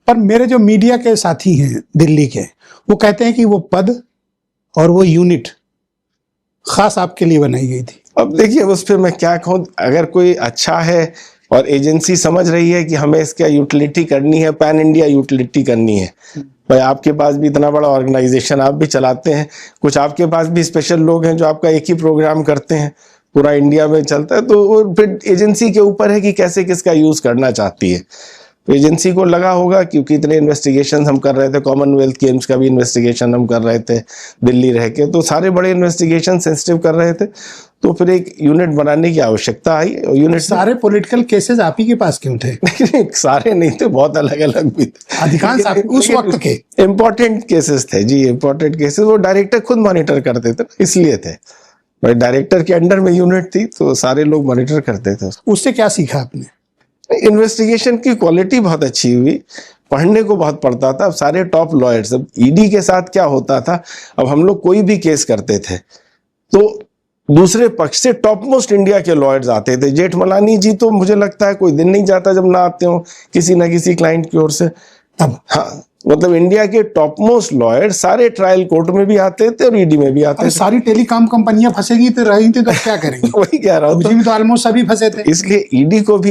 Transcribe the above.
पर मेरे जो मीडिया के साथी हैं दिल्ली के, वो कहते हैं कि वो पद और वो यूनिट खास आपके लिए बनाई गई थी। अब देखिए, उस पर मैं क्या कहूँ, अगर कोई अच्छा है और एजेंसी समझ रही है कि हमें इसका यूटिलिटी करनी है, पैन इंडिया यूटिलिटी करनी है, भाई आपके पास भी इतना बड़ा ऑर्गेनाइजेशन आप भी चलाते हैं, कुछ आपके पास भी स्पेशल लोग हैं जो आपका एक ही प्रोग्राम करते हैं, पूरा इंडिया में चलता है, तो वो फिर एजेंसी के ऊपर है कि कैसे किसका यूज करना चाहती है। तो एजेंसी को लगा होगा, क्योंकि इतने इन्वेस्टिगेशन हम कर रहे थे, कॉमनवेल्थ गेम्स का भी इन्वेस्टिगेशन हम कर रहे थे दिल्ली रह के, तो सारे बड़े इन्वेस्टिगेशन सेंसिटिव कर रहे थे, तो फिर एक यूनिट बनाने की आवश्यकता आई। यूनिट सारे पॉलिटिकल केसेस आप ही के पास क्यों थे? सारे नहीं थे, बहुत अलग अलग भी थे, अधिकांश उस वक्त के इम्पोर्टेंट केसेस थे जी, इम्पोर्टेंट केसेस वो डायरेक्टर खुद मॉनिटर करते थे, इसलिए थे। भाई डायरेक्टर के अंडर में यूनिट थी, तो सारे लोग मॉनिटर करते थे। उससे क्या सीखा आपने? इन्वेस्टिगेशन की क्वालिटी बहुत अच्छी हुई, पढ़ने को बहुत पड़ता था। अब सारे टॉप लॉयर्स, अब ईडी के साथ क्या होता था, अब हम लोग कोई भी केस करते थे तो दूसरे पक्ष से टॉप मोस्ट इंडिया के लॉयर्स आते थे। जेठमलानी जी तो मुझे लगता है कोई दिन नहीं जाता जब ना आते हो किसी ना किसी क्लाइंट की ओर से। अब हाँ, मतलब इंडिया के टॉप मोस्ट लॉयर सारे ट्रायल कोर्ट में भी आते थे और ईडी में भी आते थे। सारी टेलीकॉम कंपनियां फंसेगी तो रही थी, तो क्या करेंगे? वही कह रहा हूँ, मुझे भी तो ऑलमोस्ट सभी फंसे थे। इसलिए ईडी को भी